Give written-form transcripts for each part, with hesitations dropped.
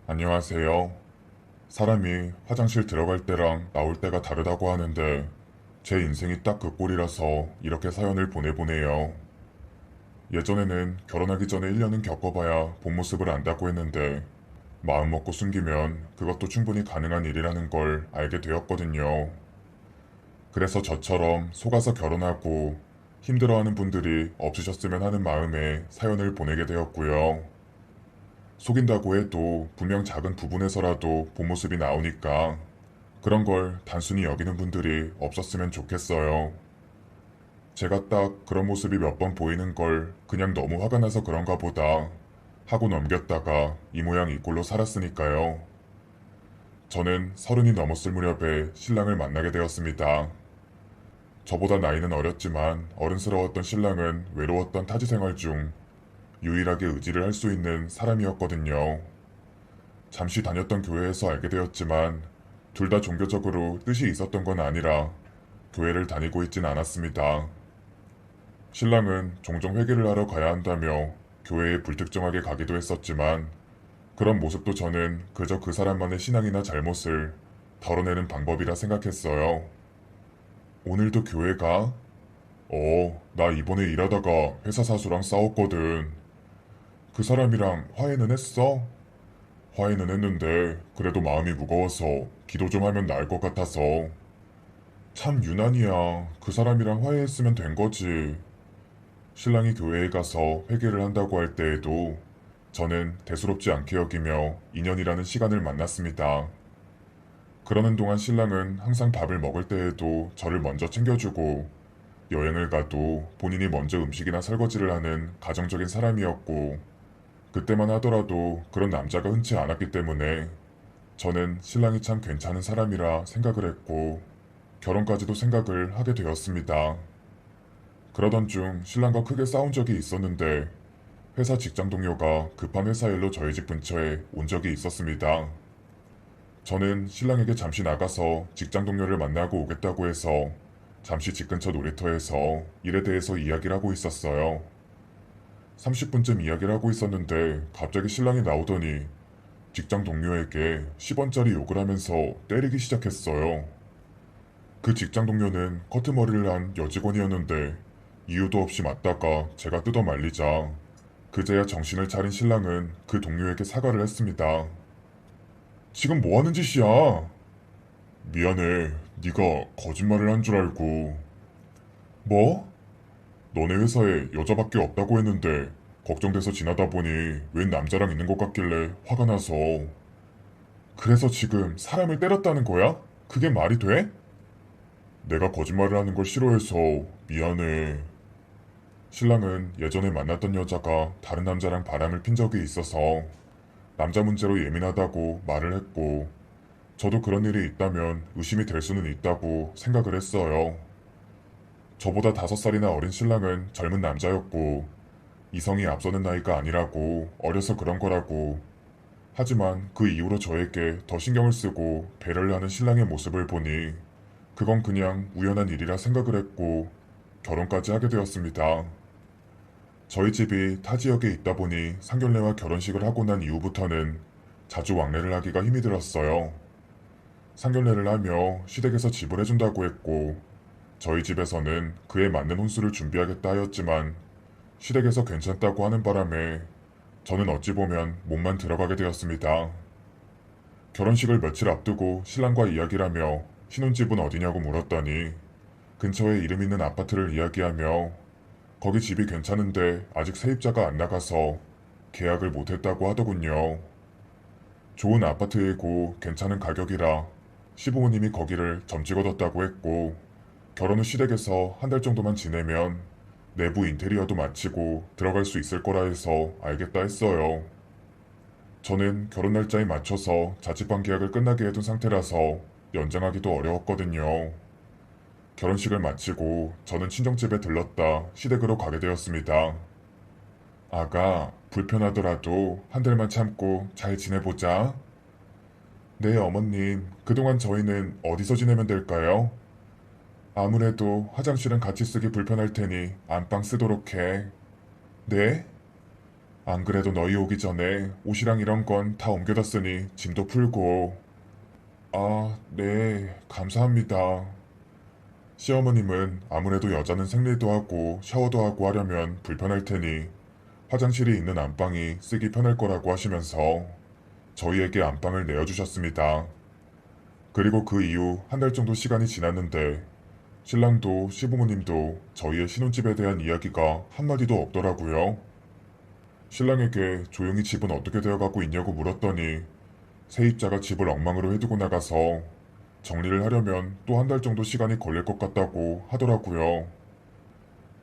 안녕하세요. 사람이 화장실 들어갈 때랑 나올 때가 다르다고 하는데 제 인생이 딱 그 꼴이라서 이렇게 사연을 보내보네요. 예전에는 결혼하기 전에 1년은 겪어봐야 본 모습을 안다고 했는데 마음 먹고 숨기면 그것도 충분히 가능한 일이라는 걸 알게 되었거든요. 그래서 저처럼 속아서 결혼하고 힘들어하는 분들이 없으셨으면 하는 마음에 사연을 보내게 되었고요. 속인다고 해도 분명 작은 부분에서라도 본 모습이 나오니까 그런 걸 단순히 여기는 분들이 없었으면 좋겠어요. 제가 딱 그런 모습이 몇 번 보이는 걸 그냥 너무 화가 나서 그런가 보다 하고 넘겼다가 이 모양 이 꼴로 살았으니까요. 저는 30이 넘었을 무렵에 신랑을 만나게 되었습니다. 저보다 나이는 어렸지만 어른스러웠던 신랑은 외로웠던 타지 생활 중 유일하게 의지를 할 수 있는 사람이었거든요. 잠시 다녔던 교회에서 알게 되었지만 둘 다 종교적으로 뜻이 있었던 건 아니라 교회를 다니고 있진 않았습니다. 신랑은 종종 회개를 하러 가야 한다며 교회에 불특정하게 가기도 했었지만 그런 모습도 저는 그저 그 사람만의 신앙이나 잘못을 덜어내는 방법이라 생각했어요. 오늘도 교회 가? 나 이번에 일하다가 회사 사수랑 싸웠거든. 그 사람이랑 화해는 했어? 화해는 했는데 그래도 마음이 무거워서 기도 좀 하면 나을 것 같아서. 참 유난이야. 그 사람이랑 화해했으면 된 거지. 신랑이 교회에 가서 회개를 한다고 할 때에도 저는 대수롭지 않게 여기며 인연이라는 시간을 만났습니다. 그러는 동안 신랑은 항상 밥을 먹을 때에도 저를 먼저 챙겨주고 여행을 가도 본인이 먼저 음식이나 설거지를 하는 가정적인 사람이었고 그때만 하더라도 그런 남자가 흔치 않았기 때문에 저는 신랑이 참 괜찮은 사람이라 생각을 했고 결혼까지도 생각을 하게 되었습니다. 그러던 중 신랑과 크게 싸운 적이 있었는데 회사 직장 동료가 급한 회사 일로 저희 집 근처에 온 적이 있었습니다. 저는 신랑에게 잠시 나가서 직장 동료를 만나고 오겠다고 해서 잠시 집 근처 놀이터에서 일에 대해서 이야기를 하고 있었어요. 30분쯤 이야기를 하고 있었는데 갑자기 신랑이 나오더니 직장 동료에게 10원짜리 욕을 하면서 때리기 시작했어요. 그 직장 동료는 커트머리를 한 여직원이었는데 이유도 없이 맞다가 제가 뜯어 말리자 그제야 정신을 차린 신랑은 그 동료에게 사과를 했습니다. 지금 뭐 하는 짓이야? 미안해. 네가 거짓말을 한 줄 알고. 뭐? 너네 회사에 여자밖에 없다고 했는데 걱정돼서 지나다 보니 웬 남자랑 있는 것 같길래 화가 나서. 그래서 지금 사람을 때렸다는 거야? 그게 말이 돼? 내가 거짓말을 하는 걸 싫어해서 미안해. 신랑은 예전에 만났던 여자가 다른 남자랑 바람을 핀 적이 있어서 남자 문제로 예민하다고 말을 했고 저도 그런 일이 있다면 의심이 될 수는 있다고 생각을 했어요. 저보다 5살이나 어린 신랑은 젊은 남자였고 이성이 앞서는 나이가 아니라고 어려서 그런 거라고. 하지만 그 이후로 저에게 더 신경을 쓰고 배려를 하는 신랑의 모습을 보니 그건 그냥 우연한 일이라 생각을 했고 결혼까지 하게 되었습니다. 저희 집이 타 지역에 있다 보니 상견례와 결혼식을 하고 난 이후부터는 자주 왕래를 하기가 힘이 들었어요. 상견례를 하며 시댁에서 집을 해준다고 했고 저희 집에서는 그에 맞는 혼수를 준비하겠다 하였지만 시댁에서 괜찮다고 하는 바람에 저는 어찌 보면 몸만 들어가게 되었습니다. 결혼식을 며칠 앞두고 신랑과 이야기를 하며 신혼집은 어디냐고 물었더니 근처에 이름 있는 아파트를 이야기하며 거기 집이 괜찮은데 아직 세입자가 안 나가서 계약을 못했다고 하더군요. 좋은 아파트이고 괜찮은 가격이라 시부모님이 거기를 점찍 얻었다고 했고 결혼 후 시댁에서 한 달 정도만 지내면 내부 인테리어도 마치고 들어갈 수 있을 거라 해서 알겠다 했어요. 저는 결혼 날짜에 맞춰서 자취방 계약을 끝나게 해둔 상태라서 연장하기도 어려웠거든요. 결혼식을 마치고 저는 친정집에 들렀다 시댁으로 가게 되었습니다. 아가, 불편하더라도 한 달만 참고 잘 지내보자. 네, 어머님. 그동안 저희는 어디서 지내면 될까요? 아무래도 화장실은 같이 쓰기 불편할 테니 안방 쓰도록 해. 네? 안 그래도 너희 오기 전에 옷이랑 이런 건 다 옮겨뒀으니 짐도 풀고. 아, 네, 감사합니다. 시어머님은 아무래도 여자는 생리도 하고 샤워도 하고 하려면 불편할 테니 화장실이 있는 안방이 쓰기 편할 거라고 하시면서 저희에게 안방을 내어주셨습니다. 그리고 그 이후 한 달 정도 시간이 지났는데 신랑도 시부모님도 저희의 신혼집에 대한 이야기가 한마디도 없더라고요. 신랑에게 조용히 집은 어떻게 되어가고 있냐고 물었더니 세입자가 집을 엉망으로 해두고 나가서 정리를 하려면 또 한 달 정도 시간이 걸릴 것 같다고 하더라고요.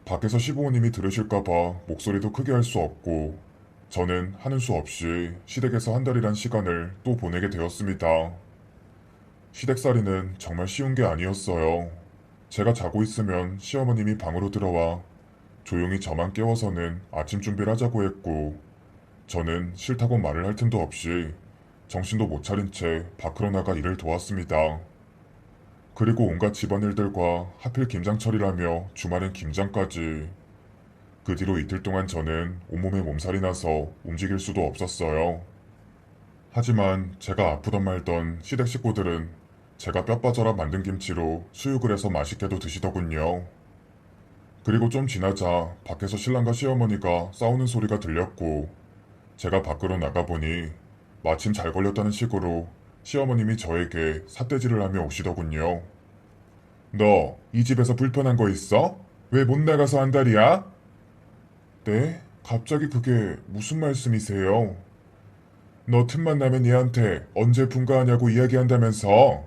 밖에서 시부모님이 들으실까봐 목소리도 크게 할 수 없고 저는 하는 수 없이 시댁에서 한 달이란 시간을 또 보내게 되었습니다. 시댁살이는 정말 쉬운 게 아니었어요. 제가 자고 있으면 시어머님이 방으로 들어와 조용히 저만 깨워서는 아침 준비를 하자고 했고 저는 싫다고 말을 할 틈도 없이 정신도 못 차린 채 밖으로 나가 일을 도왔습니다. 그리고 온갖 집안일들과 하필 김장철이라며 주말엔 김장까지. 그 뒤로 이틀 동안 저는 온몸에 몸살이 나서 움직일 수도 없었어요. 하지만 제가 아프던 말던 시댁 식구들은 제가 뼈 빠져라 만든 김치로 수육을 해서 맛있게도 드시더군요. 그리고 좀 지나자 밖에서 신랑과 시어머니가 싸우는 소리가 들렸고 제가 밖으로 나가보니 마침 잘 걸렸다는 식으로 시어머님이 저에게 삿대질을 하며 오시더군요. 너 이 집에서 불편한 거 있어? 왜 못 나가서 한 달이야? 네? 갑자기 그게 무슨 말씀이세요? 너 틈만 나면 얘한테 언제 분가하냐고 이야기한다면서.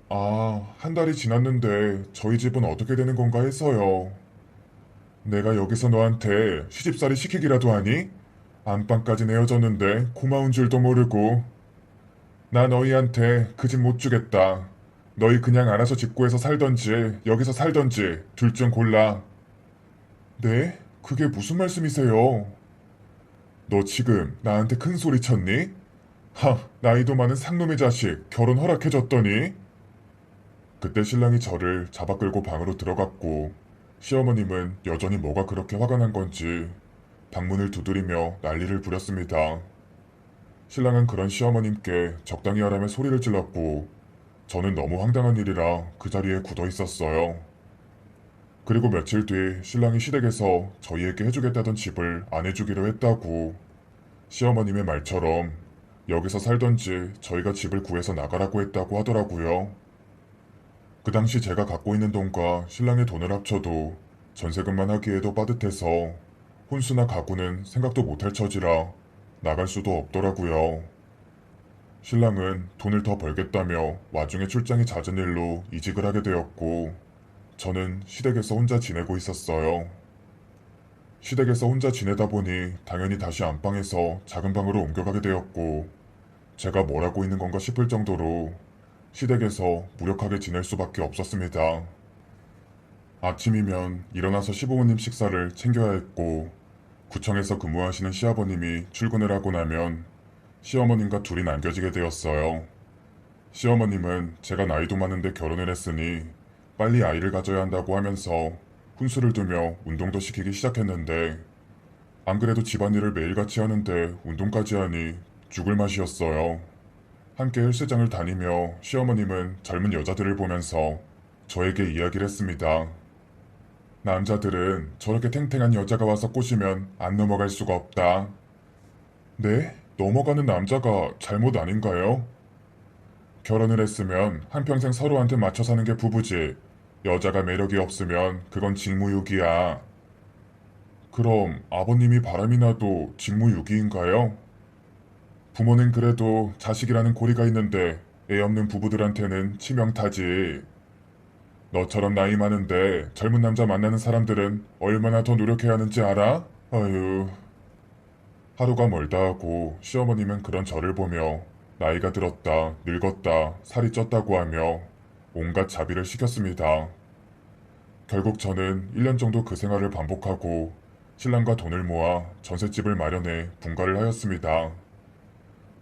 아, 한 달이 지났는데 저희 집은 어떻게 되는 건가 해서요. 내가 여기서 너한테 시집살이 시키기라도 하니? 안방까지 내어줬는데 고마운 줄도 모르고. 나 너희한테 그 집 못 주겠다. 너희 그냥 알아서 집구해서 살던지 여기서 살던지 둘 중 골라. 네? 그게 무슨 말씀이세요? 너 지금 나한테 큰 소리 쳤니? 하, 나이도 많은 상놈의 자식 결혼 허락해줬더니. 그때 신랑이 저를 잡아 끌고 방으로 들어갔고 시어머님은 여전히 뭐가 그렇게 화가 난 건지 방문을 두드리며 난리를 부렸습니다. 신랑은 그런 시어머님께 적당히 하라며 소리를 질렀고 저는 너무 황당한 일이라 그 자리에 굳어 있었어요. 그리고 며칠 뒤 신랑이 시댁에서 저희에게 해주겠다던 집을 안 해주기로 했다고. 시어머님의 말처럼 여기서 살던지 저희가 집을 구해서 나가라고 했다고 하더라고요. 그 당시 제가 갖고 있는 돈과 신랑의 돈을 합쳐도 전세금만 하기에도 빠듯해서 혼수나 가구는 생각도 못할 처지라 나갈 수도 없더라고요. 신랑은 돈을 더 벌겠다며 와중에 출장이 잦은 일로 이직을 하게 되었고 저는 시댁에서 혼자 지내고 있었어요. 시댁에서 혼자 지내다 보니 당연히 다시 안방에서 작은 방으로 옮겨가게 되었고 제가 뭘 하고 있는 건가 싶을 정도로 시댁에서 무력하게 지낼 수밖에 없었습니다. 아침이면 일어나서 시부모님 식사를 챙겨야 했고 구청에서 근무하시는 시아버님이 출근을 하고 나면 시어머님과 둘이 남겨지게 되었어요. 시어머님은 제가 나이도 많은데 결혼을 했으니 빨리 아이를 가져야 한다고 하면서 훈수를 두며 운동도 시키기 시작했는데 안 그래도 집안일을 매일같이 하는데 운동까지 하니 죽을 맛이었어요. 함께 헬스장을 다니며 시어머님은 젊은 여자들을 보면서 저에게 이야기를 했습니다. 남자들은 저렇게 탱탱한 여자가 와서 꼬시면 안 넘어갈 수가 없다. 네? 넘어가는 남자가 잘못 아닌가요? 결혼을 했으면 한평생 서로한테 맞춰 사는 게 부부지. 여자가 매력이 없으면 그건 직무유기야. 그럼 아버님이 바람이 나도 직무유기인가요? 부모는 그래도 자식이라는 고리가 있는데 애 없는 부부들한테는 치명타지. 너처럼 나이 많은데 젊은 남자 만나는 사람들은 얼마나 더 노력해야 하는지 알아? 아유. 하루가 멀다 하고 시어머님은 그런 저를 보며 나이가 들었다, 늙었다, 살이 쪘다고 하며 온갖 자비를 시켰습니다. 결국 저는 1년 정도 그 생활을 반복하고 신랑과 돈을 모아 전셋집을 마련해 분가를 하였습니다.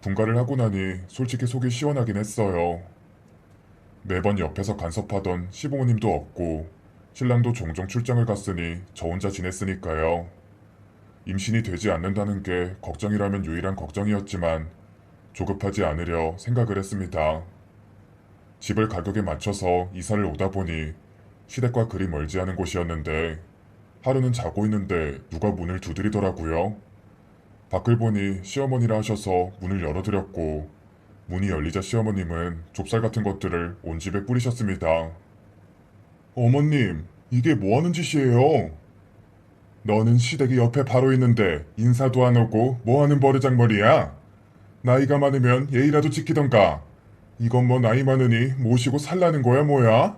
분가를 하고 나니 솔직히 속이 시원하긴 했어요. 매번 옆에서 간섭하던 시부모님도 없고 신랑도 종종 출장을 갔으니 저 혼자 지냈으니까요. 임신이 되지 않는다는 게 걱정이라면 유일한 걱정이었지만 조급하지 않으려 생각을 했습니다. 집을 가격에 맞춰서 이사를 오다 보니 시댁과 그리 멀지 않은 곳이었는데 하루는 자고 있는데 누가 문을 두드리더라고요. 밖을 보니 시어머니라 하셔서 문을 열어드렸고 문이 열리자 시어머님은 좁쌀 같은 것들을 온 집에 뿌리셨습니다. 어머님, 이게 뭐 하는 짓이에요? 너는 시댁이 옆에 바로 있는데 인사도 안 오고 뭐 하는 버르장머리야? 나이가 많으면 예의라도 지키던가. 이건 뭐 나이 많으니 모시고 살라는 거야 뭐야?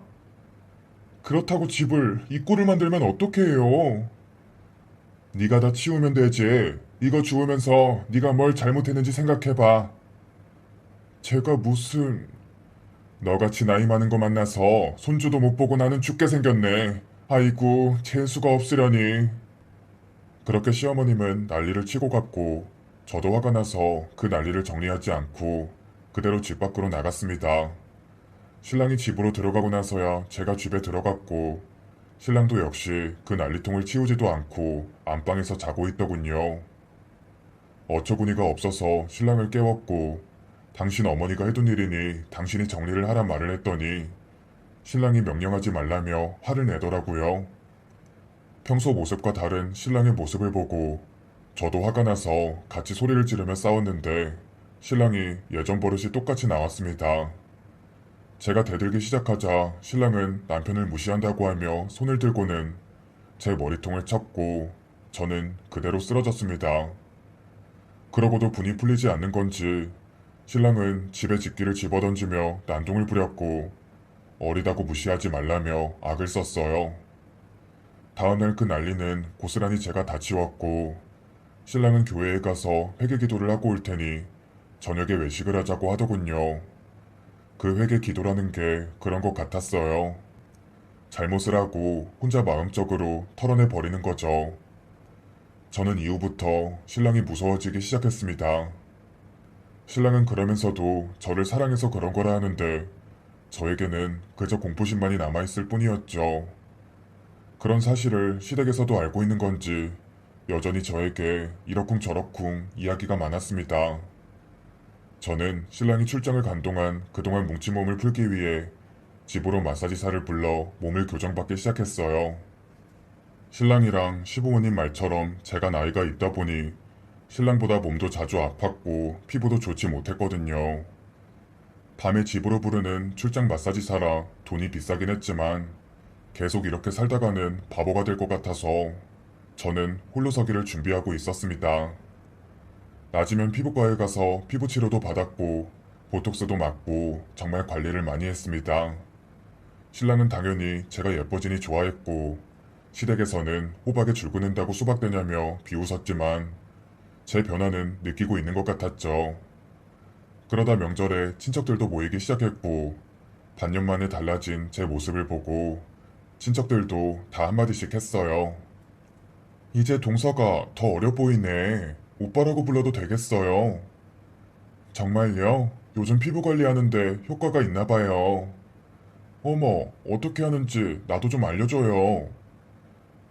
그렇다고 집을 입구를 만들면 어떻게 해요? 네가 다 치우면 되지. 이거 주우면서 네가 뭘 잘못했는지 생각해봐. 제가 무슨... 너같이 나이 많은 거 만나서 손주도 못 보고 나는 죽게 생겼네. 아이고 재수가 없으려니. 그렇게 시어머님은 난리를 치고 갔고 저도 화가 나서 그 난리를 정리하지 않고 그대로 집 밖으로 나갔습니다. 신랑이 집으로 들어가고 나서야 제가 집에 들어갔고 신랑도 역시 그 난리통을 치우지도 않고 안방에서 자고 있더군요. 어처구니가 없어서 신랑을 깨웠고 당신 어머니가 해둔 일이니 당신이 정리를 하란 말을 했더니 신랑이 명령하지 말라며 화를 내더라고요. 평소 모습과 다른 신랑의 모습을 보고 저도 화가 나서 같이 소리를 지르며 싸웠는데 신랑이 예전 버릇이 똑같이 나왔습니다. 제가 대들기 시작하자 신랑은 남편을 무시한다고 하며 손을 들고는 제 머리통을 쳤고 저는 그대로 쓰러졌습니다. 그러고도 분이 풀리지 않는 건지 신랑은 집에 집기를 집어던지며 난동을 부렸고 어리다고 무시하지 말라며 악을 썼어요. 다음날 그 난리는 고스란히 제가 다 치웠고 신랑은 교회에 가서 회개 기도를 하고 올 테니 저녁에 외식을 하자고 하더군요. 그 회개 기도라는 게 그런 것 같았어요. 잘못을 하고 혼자 마음적으로 털어내 버리는 거죠. 저는 이후부터 신랑이 무서워지기 시작했습니다. 신랑은 그러면서도 저를 사랑해서 그런 거라 하는데 저에게는 그저 공포심만이 남아있을 뿐이었죠. 그런 사실을 시댁에서도 알고 있는 건지 여전히 저에게 이러쿵저러쿵 이야기가 많았습니다. 저는 신랑이 출장을 간 동안 그동안 뭉친 몸을 풀기 위해 집으로 마사지사를 불러 몸을 교정받기 시작했어요. 신랑이랑 시부모님 말처럼 제가 나이가 있다 보니 신랑보다 몸도 자주 아팠고 피부도 좋지 못했거든요. 밤에 집으로 부르는 출장 마사지사라 돈이 비싸긴 했지만 계속 이렇게 살다가는 바보가 될 것 같아서 저는 홀로 서기를 준비하고 있었습니다. 낮이면 피부과에 가서 피부 치료도 받았고 보톡스도 맞고 정말 관리를 많이 했습니다. 신랑은 당연히 제가 예뻐지니 좋아했고 시댁에서는 호박에 줄 긋는다고 수박되냐며 비웃었지만 제 변화는 느끼고 있는 것 같았죠. 그러다 명절에 친척들도 모이기 시작했고 반년 만에 달라진 제 모습을 보고 친척들도 다 한마디씩 했어요. 이제 동서가 더 어려 보이네. 오빠라고 불러도 되겠어요. 정말요? 요즘 피부 관리하는데 효과가 있나 봐요. 어머, 어떻게 하는지 나도 좀 알려줘요.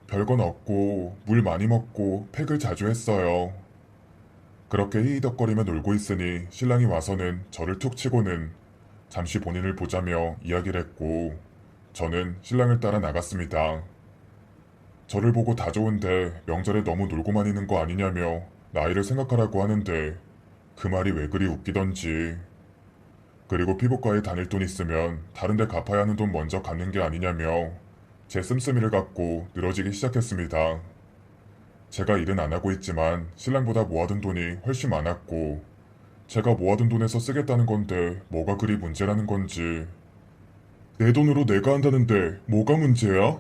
별건 없고 물 많이 먹고 팩을 자주 했어요. 그렇게 히히덕거리며 놀고 있으니 신랑이 와서는 저를 툭 치고는 잠시 본인을 보자며 이야기를 했고 저는 신랑을 따라 나갔습니다. 저를 보고 다 좋은데 명절에 너무 놀고만 있는 거 아니냐며 나이를 생각하라고 하는데 그 말이 왜 그리 웃기던지. 그리고 피부과에 다닐 돈 있으면 다른 데 갚아야 하는 돈 먼저 갚는 게 아니냐며 제 씀씀이를 갖고 늘어지기 시작했습니다. 제가 일은 안 하고 있지만 신랑보다 모아둔 돈이 훨씬 많았고 제가 모아둔 돈에서 쓰겠다는 건데 뭐가 그리 문제라는 건지. 내 돈으로 내가 한다는데 뭐가 문제야?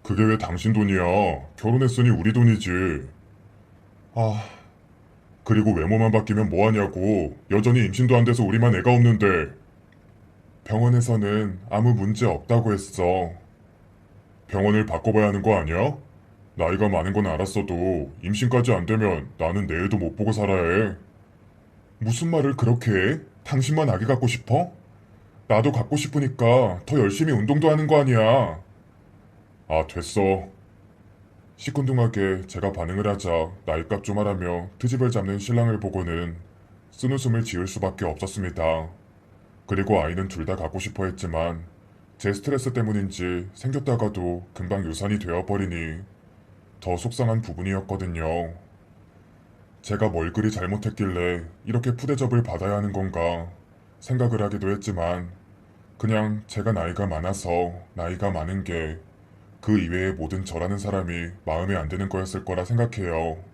그게 왜 당신 돈이야? 결혼했으니 우리 돈이지. 아, 그리고 외모만 바뀌면 뭐하냐고. 여전히 임신도 안 돼서 우리만 애가 없는데. 병원에서는 아무 문제 없다고 했어. 병원을 바꿔봐야 하는 거 아니야? 나이가 많은 건 알았어도 임신까지 안 되면 나는 내 애도 못 보고 살아야 해. 무슨 말을 그렇게 해? 당신만 아기 갖고 싶어? 나도 갖고 싶으니까 더 열심히 운동도 하는 거 아니야. 아, 됐어. 시큰둥하게 제가 반응을 하자 나이값 좀 하라며 트집을 잡는 신랑을 보고는 쓴웃음을 지을 수밖에 없었습니다. 그리고 아이는 둘 다 갖고 싶어 했지만 제 스트레스 때문인지 생겼다가도 금방 유산이 되어버리니 더 속상한 부분이었거든요. 제가 뭘 그리 잘못했길래 이렇게 푸대접을 받아야 하는 건가 생각을 하기도 했지만 그냥 제가 나이가 많아서 나이가 많은 게 그 이외의 모든 저라는 사람이 마음에 안 드는 거였을 거라 생각해요.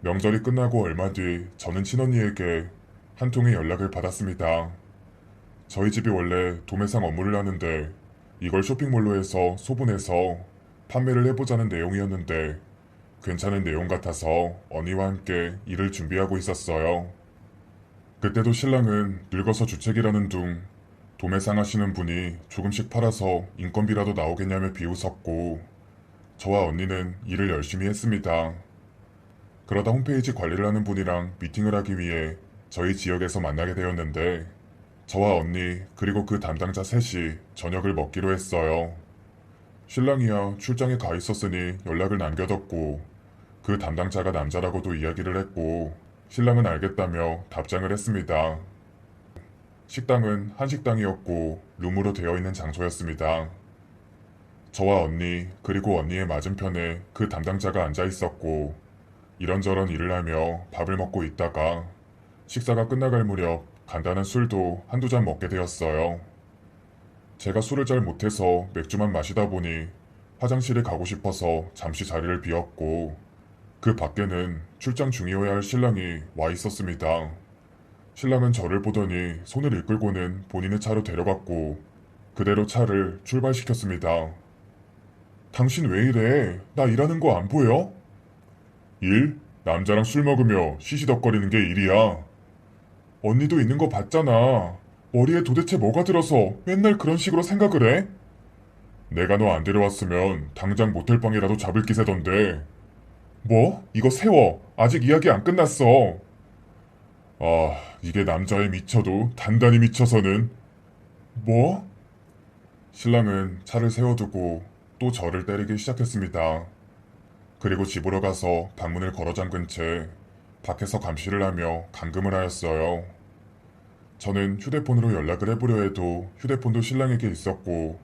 명절이 끝나고 얼마 뒤 저는 친언니에게 한 통의 연락을 받았습니다. 저희 집이 원래 도매상 업무를 하는데 이걸 쇼핑몰로 해서 소분해서 판매를 해보자는 내용이었는데 괜찮은 내용 같아서 언니와 함께 일을 준비하고 있었어요. 그때도 신랑은 늙어서 주책이라는 둥 도매상 하시는 분이 조금씩 팔아서 인건비라도 나오겠냐며 비웃었고 저와 언니는 일을 열심히 했습니다. 그러다 홈페이지 관리를 하는 분이랑 미팅을 하기 위해 저희 지역에서 만나게 되었는데 저와 언니 그리고 그 담당자 셋이 저녁을 먹기로 했어요. 신랑이야 출장에 가 있었으니 연락을 남겨뒀고 그 담당자가 남자라고도 이야기를 했고 신랑은 알겠다며 답장을 했습니다. 식당은 한식당이었고 룸으로 되어 있는 장소였습니다. 저와 언니 그리고 언니의 맞은편에 그 담당자가 앉아 있었고 이런저런 일을 하며 밥을 먹고 있다가 식사가 끝나갈 무렵 간단한 술도 한두 잔 먹게 되었어요. 제가 술을 잘 못해서 맥주만 마시다 보니 화장실에 가고 싶어서 잠시 자리를 비웠고 그 밖에는 출장 중이어야 할 신랑이 와 있었습니다. 신랑은 저를 보더니 손을 이끌고는 본인의 차로 데려갔고 그대로 차를 출발시켰습니다. 당신 왜 이래? 나 일하는 거 안 보여? 일? 남자랑 술 먹으며 시시덕거리는 게 일이야. 언니도 있는 거 봤잖아. 머리에 도대체 뭐가 들어서 맨날 그런 식으로 생각을 해? 내가 너 안 데려왔으면 당장 모텔방이라도 잡을 기세던데. 뭐? 이거 세워. 아직 이야기 안 끝났어. 아, 이게 남자에 미쳐도 단단히 미쳐서는. 뭐? 신랑은 차를 세워두고 또 저를 때리기 시작했습니다. 그리고 집으로 가서 방문을 걸어 잠근 채 밖에서 감시를 하며 감금을 하였어요. 저는 휴대폰으로 연락을 해보려 해도 휴대폰도 신랑에게 있었고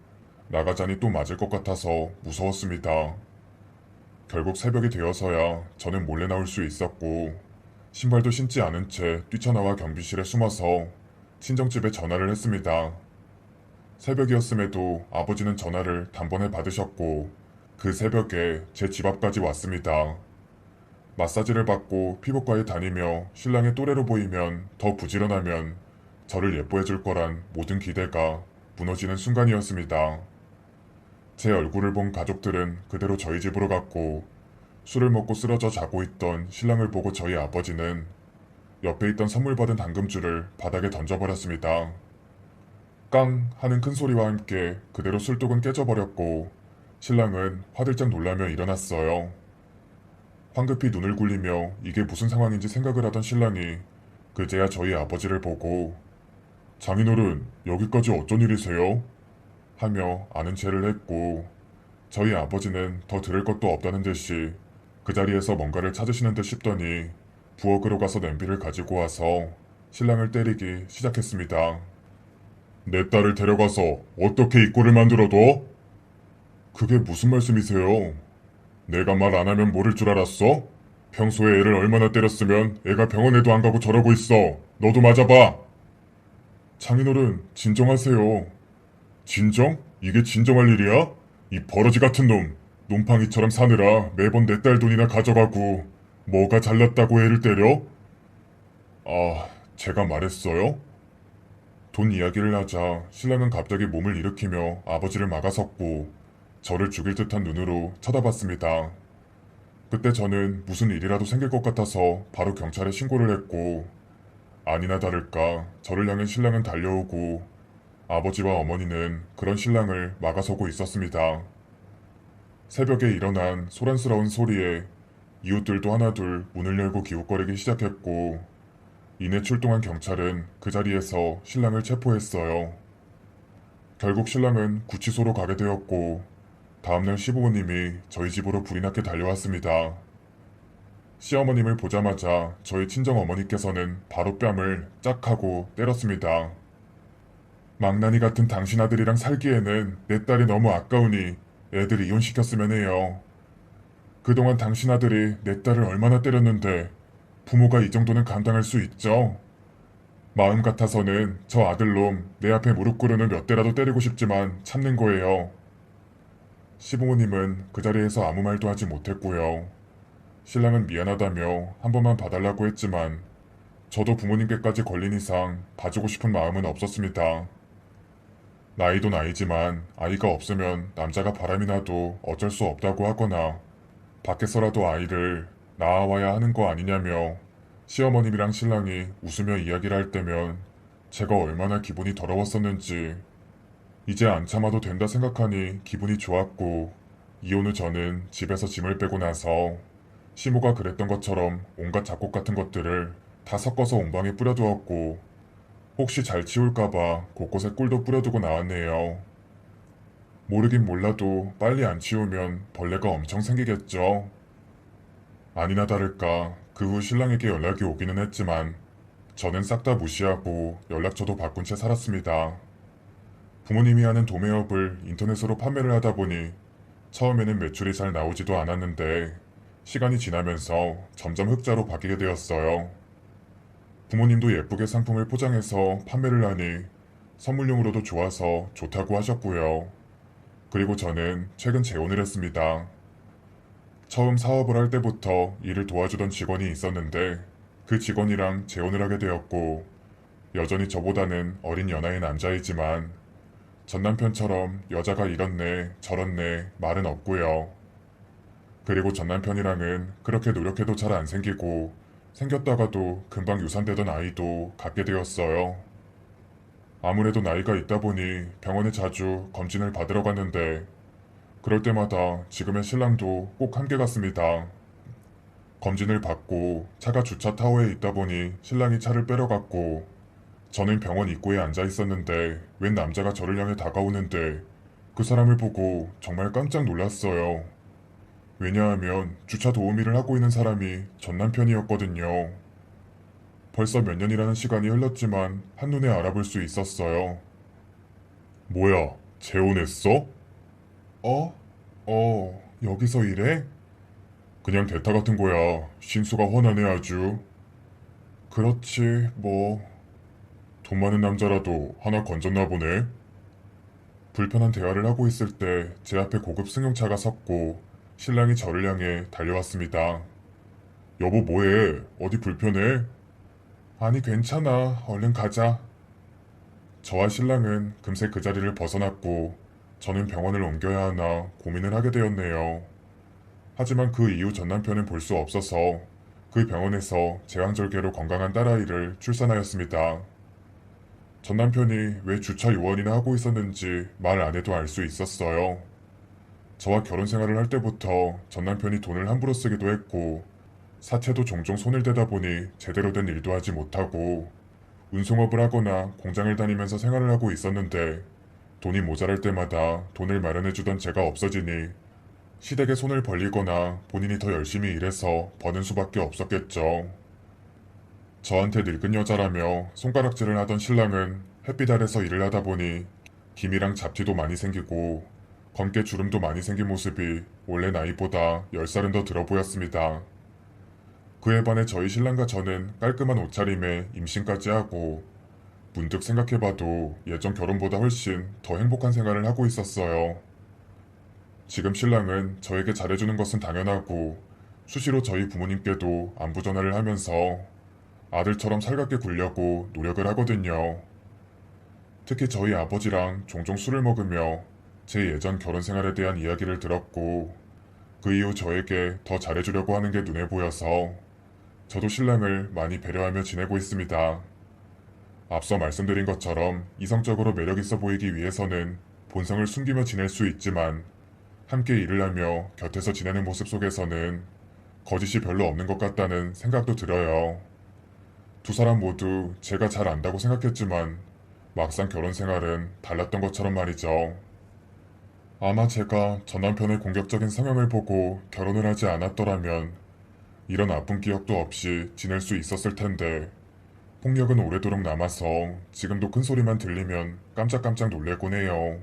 나가자니 또 맞을 것 같아서 무서웠습니다. 결국 새벽이 되어서야 저는 몰래 나올 수 있었고 신발도 신지 않은 채 뛰쳐나와 경비실에 숨어서 친정집에 전화를 했습니다. 새벽이었음에도 아버지는 전화를 단번에 받으셨고 그 새벽에 제 집 앞까지 왔습니다. 마사지를 받고 피부과에 다니며 신랑의 또래로 보이면 더 부지런하면 저를 예뻐해 줄 거란 모든 기대가 무너지는 순간이었습니다. 제 얼굴을 본 가족들은 그대로 저희 집으로 갔고 술을 먹고 쓰러져 자고 있던 신랑을 보고 저희 아버지는 옆에 있던 선물 받은 당금줄을 바닥에 던져버렸습니다. 깡 하는 큰 소리와 함께 그대로 술독은 깨져버렸고 신랑은 화들짝 놀라며 일어났어요. 황급히 눈을 굴리며 이게 무슨 상황인지 생각을 하던 신랑이 그제야 저희 아버지를 보고 장인어른 여기까지 어쩐 일이세요? 하며 아는 체를 했고 저희 아버지는 더 들을 것도 없다는 듯이 그 자리에서 뭔가를 찾으시는 듯 싶더니 부엌으로 가서 냄비를 가지고 와서 신랑을 때리기 시작했습니다. 내 딸을 데려가서 어떻게 이 꼴을 만들어둬? 그게 무슨 말씀이세요? 내가 말 안 하면 모를 줄 알았어? 평소에 애를 얼마나 때렸으면 애가 병원에도 안 가고 저러고 있어. 너도 맞아봐. 장인어른 진정하세요. 진정? 이게 진정할 일이야? 이 버러지 같은 놈. 놈팡이처럼 사느라 매번 내 딸 돈이나 가져가고 뭐가 잘났다고 애를 때려? 아, 제가 말했어요? 돈 이야기를 하자 신랑은 갑자기 몸을 일으키며 아버지를 막아섰고 저를 죽일 듯한 눈으로 쳐다봤습니다. 그때 저는 무슨 일이라도 생길 것 같아서 바로 경찰에 신고를 했고 아니나 다를까 저를 향해 신랑은 달려오고 아버지와 어머니는 그런 신랑을 막아서고 있었습니다. 새벽에 일어난 소란스러운 소리에 이웃들도 하나둘 문을 열고 기웃거리기 시작했고 이내 출동한 경찰은 그 자리에서 신랑을 체포했어요. 결국 신랑은 구치소로 가게 되었고 다음날 시부모님이 저희 집으로 불이 났게 달려왔습니다. 시어머님을 보자마자 저희 친정어머니께서는 바로 뺨을 짝 하고 때렸습니다. 망나니 같은 당신 아들이랑 살기에는 내 딸이 너무 아까우니 애들 이혼시켰으면 해요. 그동안 당신 아들이 내 딸을 얼마나 때렸는데 부모가 이 정도는 감당할 수 있죠? 마음 같아서는 저 아들놈 내 앞에 무릎 꿇으면 몇 대라도 때리고 싶지만 참는 거예요. 시부모님은 그 자리에서 아무 말도 하지 못했고요. 신랑은 미안하다며 한 번만 봐달라고 했지만 저도 부모님께까지 걸린 이상 봐주고 싶은 마음은 없었습니다. 나이도 나이지만 아이가 없으면 남자가 바람이 나도 어쩔 수 없다고 하거나 밖에서라도 아이를 낳아와야 하는 거 아니냐며 시어머님이랑 신랑이 웃으며 이야기를 할 때면 제가 얼마나 기분이 더러웠었는지 이제 안 참아도 된다 생각하니 기분이 좋았고 이혼 후 저는 집에서 짐을 빼고 나서 시모가 그랬던 것처럼 온갖 잡곡 같은 것들을 다 섞어서 온방에 뿌려두었고 혹시 잘 치울까봐 곳곳에 꿀도 뿌려두고 나왔네요. 모르긴 몰라도 빨리 안 치우면 벌레가 엄청 생기겠죠. 아니나 다를까 그 후 신랑에게 연락이 오기는 했지만 저는 싹 다 무시하고 연락처도 바꾼 채 살았습니다. 부모님이 하는 도매업을 인터넷으로 판매를 하다 보니 처음에는 매출이 잘 나오지도 않았는데 시간이 지나면서 점점 흑자로 바뀌게 되었어요. 부모님도 예쁘게 상품을 포장해서 판매를 하니 선물용으로도 좋아서 좋다고 하셨고요. 그리고 저는 최근 재혼을 했습니다. 처음 사업을 할 때부터 일을 도와주던 직원이 있었는데 그 직원이랑 재혼을 하게 되었고 여전히 저보다는 어린 연하의 남자이지만 전 남편처럼 여자가 이렇네 저렇네 말은 없고요. 그리고 전 남편이랑은 그렇게 노력해도 잘 안 생기고 생겼다가도 금방 유산되던 아이도 갖게 되었어요. 아무래도 나이가 있다 보니 병원에 자주 검진을 받으러 갔는데 그럴 때마다 지금의 신랑도 꼭 함께 갔습니다. 검진을 받고 차가 주차 타워에 있다 보니 신랑이 차를 빼러갔고 저는 병원 입구에 앉아 있었는데 웬 남자가 저를 향해 다가오는데 그 사람을 보고 정말 깜짝 놀랐어요. 왜냐하면 주차 도우미를 하고 있는 사람이 전 남편이었거든요. 벌써 몇 년이라는 시간이 흘렀지만 한눈에 알아볼 수 있었어요. 뭐야, 재혼했어? 여기서 일해? 그냥 대타 같은 거야. 신수가 훤하네 아주. 그렇지, 뭐. 돈 많은 남자라도 하나 건졌나 보네. 불편한 대화를 하고 있을 때 제 앞에 고급 승용차가 섰고 신랑이 저를 향해 달려왔습니다. 여보 뭐해? 어디 불편해? 아니 괜찮아. 얼른 가자. 저와 신랑은 금세 그 자리를 벗어났고 저는 병원을 옮겨야 하나 고민을 하게 되었네요. 하지만 그 이후 전 남편은 볼 수 없어서 그 병원에서 제왕절개로 건강한 딸아이를 출산하였습니다. 전 남편이 왜 주차 요원이나 하고 있었는지 말 안 해도 알 수 있었어요. 저와 결혼 생활을 할 때부터 전 남편이 돈을 함부로 쓰기도 했고 사채도 종종 손을 대다 보니 제대로 된 일도 하지 못하고 운송업을 하거나 공장을 다니면서 생활을 하고 있었는데 돈이 모자랄 때마다 돈을 마련해주던 제가 없어지니 시댁에 손을 벌리거나 본인이 더 열심히 일해서 버는 수밖에 없었겠죠. 저한테 늙은 여자라며 손가락질을 하던 신랑은 햇빛 아래서 일을 하다 보니 김이랑 잡티도 많이 생기고 검게 주름도 많이 생긴 모습이 원래 나이보다 10살은 더 들어 보였습니다. 그에 반해 저희 신랑과 저는 깔끔한 옷차림에 임신까지 하고 문득 생각해봐도 예전 결혼보다 훨씬 더 행복한 생활을 하고 있었어요. 지금 신랑은 저에게 잘해주는 것은 당연하고 수시로 저희 부모님께도 안부 전화를 하면서 아들처럼 살갑게 굴려고 노력을 하거든요. 특히 저희 아버지랑 종종 술을 먹으며 제 예전 결혼 생활에 대한 이야기를 들었고 그 이후 저에게 더 잘해주려고 하는 게 눈에 보여서 저도 신랑을 많이 배려하며 지내고 있습니다. 앞서 말씀드린 것처럼 이성적으로 매력 있어 보이기 위해서는 본성을 숨기며 지낼 수 있지만 함께 일을 하며 곁에서 지내는 모습 속에서는 거짓이 별로 없는 것 같다는 생각도 들어요. 두 사람 모두 제가 잘 안다고 생각했지만 막상 결혼 생활은 달랐던 것처럼 말이죠. 아마 제가 전 남편의 공격적인 성향을 보고 결혼을 하지 않았더라면 이런 아픈 기억도 없이 지낼 수 있었을 텐데 폭력은 오래도록 남아서 지금도 큰 소리만 들리면 깜짝깜짝 놀래곤 해요.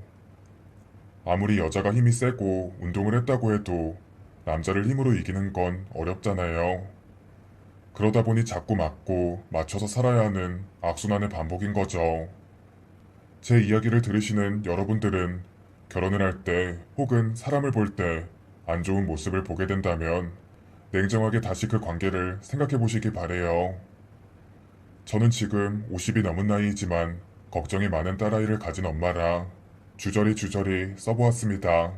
아무리 여자가 힘이 세고 운동을 했다고 해도 남자를 힘으로 이기는 건 어렵잖아요. 그러다 보니 자꾸 맞고 맞춰서 살아야 하는 악순환의 반복인 거죠. 제 이야기를 들으시는 여러분들은 결혼을 할 때 혹은 사람을 볼 때 안 좋은 모습을 보게 된다면 냉정하게 다시 그 관계를 생각해 보시기 바래요. 저는 지금 50이 넘은 나이이지만 걱정이 많은 딸아이를 가진 엄마라 주저리 써보았습니다.